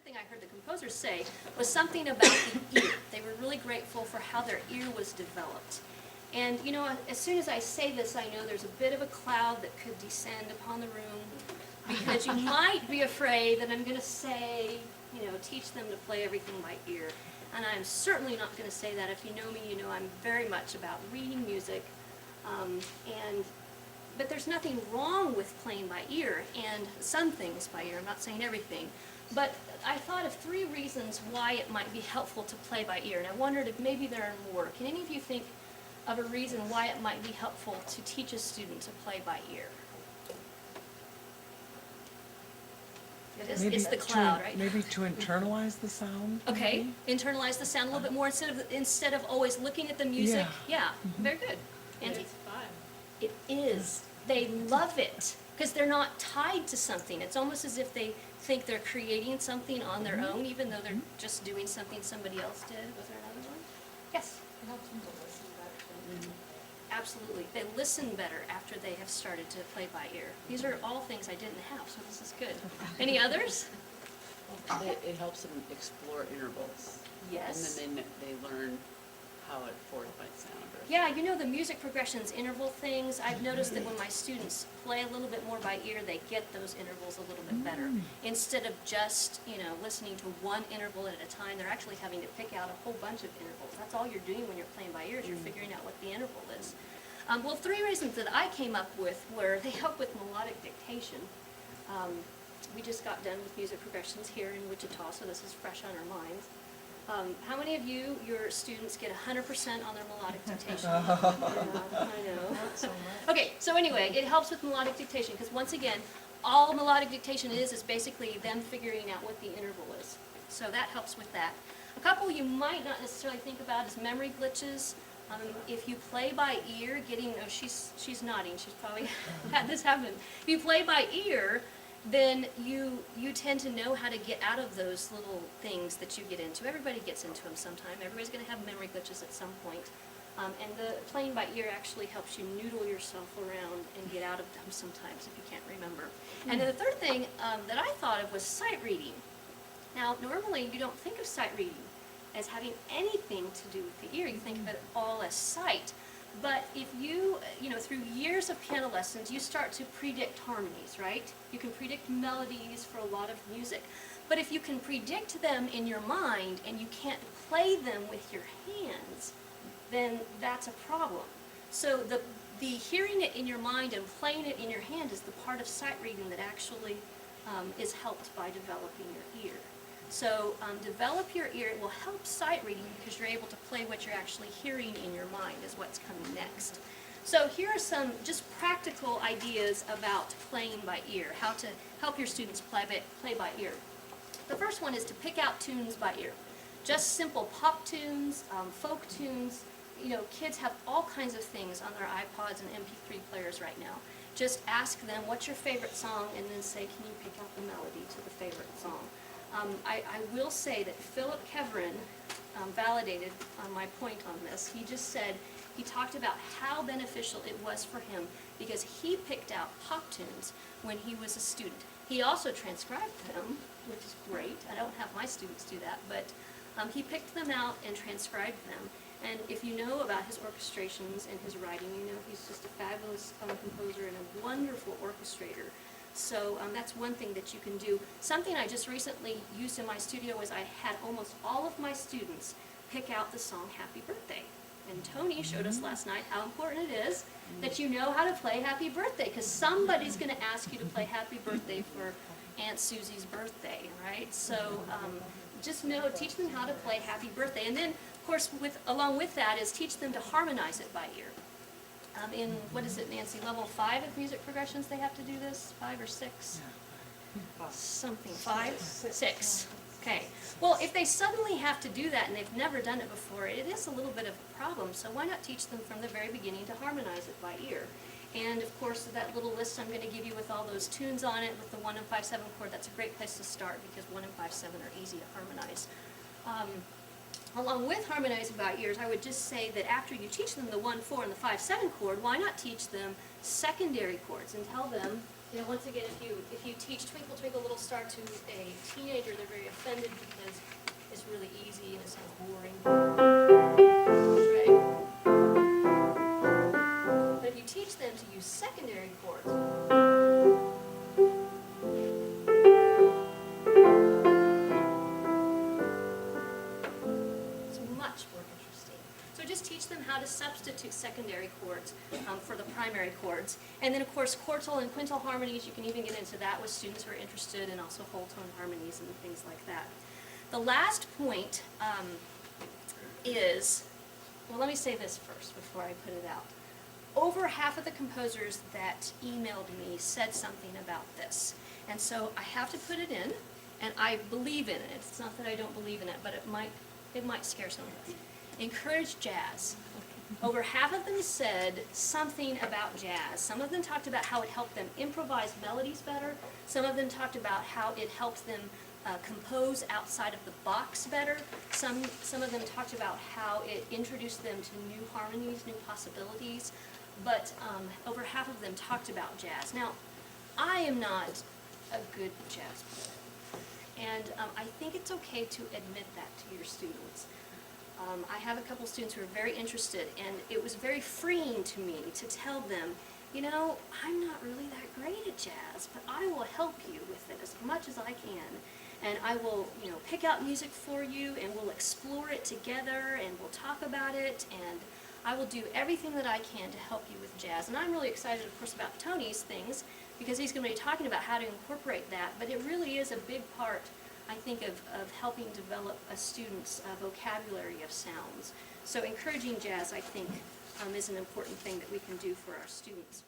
third thing I heard the composers say was something about the ear. They were really grateful for how their ear was developed. And you know, as soon as I say this, I know there's a bit of a cloud that could descend upon the room, because you might be afraid that I'm going to say, you know, teach them to play everything by ear. And I'm certainly not going to say that. If you know me, you know I'm very much about reading music. But there's nothing wrong with playing by ear, and some things by ear. I'm not saying everything. But I thought of 3 reasons why it might be helpful to play by ear, and I wondered if maybe there are more. Can any of you think of a reason why it might be helpful to teach a student to play by ear? It's the cloud, right? Maybe to internalize the sound. Okay, internalize the sound a little bit more instead of always looking at the music. Yeah, very good. Angie? It's fun. It is. They love it because they're not tied to something. It's almost as if they think they're creating something on their own, even though they're just doing something somebody else did. Was there another one? Yes. It helps them to listen better. Absolutely. They listen better after they have started to play by ear. These are all things I didn't have, so this is good. Any others? It helps them explore intervals. Yes. And then they learn how a chord might sound. Yeah, you know the music progressions, interval things, I've noticed that when my students play a little bit more by ear, they get those intervals a little bit better. Instead of just, you know, listening to one interval at a time, they're actually having to pick out a whole bunch of intervals. That's all you're doing when you're playing by ear, is you're figuring out what the interval is. Well, 3 reasons that I came up with were they help with melodic dictation. We just got done with music progressions here in Wichita, so this is fresh on our minds. How many of you, your students, get 100% on their melodic dictation? Yeah, I know. Not so much. Okay, so anyway, it helps with melodic dictation, because once again, all melodic dictation is basically them figuring out what the interval is. So that helps with that. A couple you might not necessarily think about is memory glitches. If you play by ear, she's nodding, she's probably had this happen. If you play by ear, then you tend to know how to get out of those little things that you get into. Everybody gets into them sometime. Everybody's going to have memory glitches at some point. And the playing by ear actually helps you noodle yourself around and get out of them sometimes if you can't remember. And then the third thing that I thought of was sight reading. Now, normally you don't think of sight reading as having anything to do with the ear. You think of it all as sight. But if you know, through years of piano lessons, you start to predict harmonies, right? You can predict melodies for a lot of music. But if you can predict them in your mind and you can't play them with your hands, then that's a problem. So the hearing it in your mind and playing it in your hand is the part of sight reading that actually is helped by developing your ear. So develop your ear. It will help sight reading because you're able to play what you're actually hearing in your mind is what's coming next. So here are some just practical ideas about playing by ear, how to help your students play by ear. The first one is to pick out tunes by ear. Just simple pop tunes, folk tunes. You know, kids have all kinds of things on their iPods and MP3 players right now. Just ask them, what's your favorite song, and then say, can you pick out the melody to the favorite song? I will say that Philip Keverin validated my point on this. He just said, he talked about how beneficial it was for him because he picked out pop tunes when he was a student. He also transcribed them, which is great. I don't have my students do that, but he picked them out and transcribed them. And if you know about his orchestrations and his writing, you know he's just a fabulous composer and a wonderful orchestrator. So that's one thing that you can do. Something I just recently used in my studio was I had almost all of my students pick out the song Happy Birthday. And Tony showed us last night how important it is that you know how to play Happy Birthday, because somebody's going to ask you to play Happy Birthday for Aunt Susie's birthday, right? So just teach them how to play Happy Birthday. And then, of course, along with that is teach them to harmonize it by ear. In, what is it, Nancy, level 5 of music progressions they have to do this? 5 or 6? Something. 5? 6. Okay. Well, if they suddenly have to do that and they've never done it before, it is a little bit of a problem. So why not teach them from the very beginning to harmonize it by ear? And of course, that little list I'm going to give you with all those tunes on it, with the 1 and 5/7 chord, that's a great place to start because 1 and 5/7 are easy to harmonize. Along with harmonizing by ears, I would just say that after you teach them the 1/4 and the 5/7 chord, why not teach them secondary chords and tell them You know, once again, if you teach Twinkle Twinkle Little Star to a teenager, they're very offended because it's really easy and it sounds boring. Right? But if you teach them to use secondary chords, it's much more interesting. So just teach them how to substitute secondary chords for the primary chords. And then, of course, quartal and quintal harmonies, you can even get into that with students who are interested, and also whole tone harmonies and things like that. The last point is, well, let me say this first before I put it out. Over half of the composers that emailed me said something about this. And so I have to put it in, and I believe in it. It's not that I don't believe in it, but it might scare some of us. Encourage jazz. Over half of them said something about jazz. Some of them talked about how it helped them improvise melodies better. Some of them talked about how it helped them compose outside of the box better. Some of them talked about how it introduced them to new harmonies, new possibilities. But over half of them talked about jazz. Now, I am not a good jazz player, and I think it's okay to admit that to your students. I have a couple students who are very interested, and it was very freeing to me to tell them, you know, I'm not really that great at jazz, but I will help you with it as much as I can. And I will, you know, pick out music for you, and we'll explore it together, and we'll talk about it, and I will do everything that I can to help you with jazz. And I'm really excited, of course, about Tony's things, because he's going to be talking about how to incorporate that, but it really is a big part, I think, of helping develop a student's vocabulary of sounds. So encouraging jazz, I think, is an important thing that we can do for our students.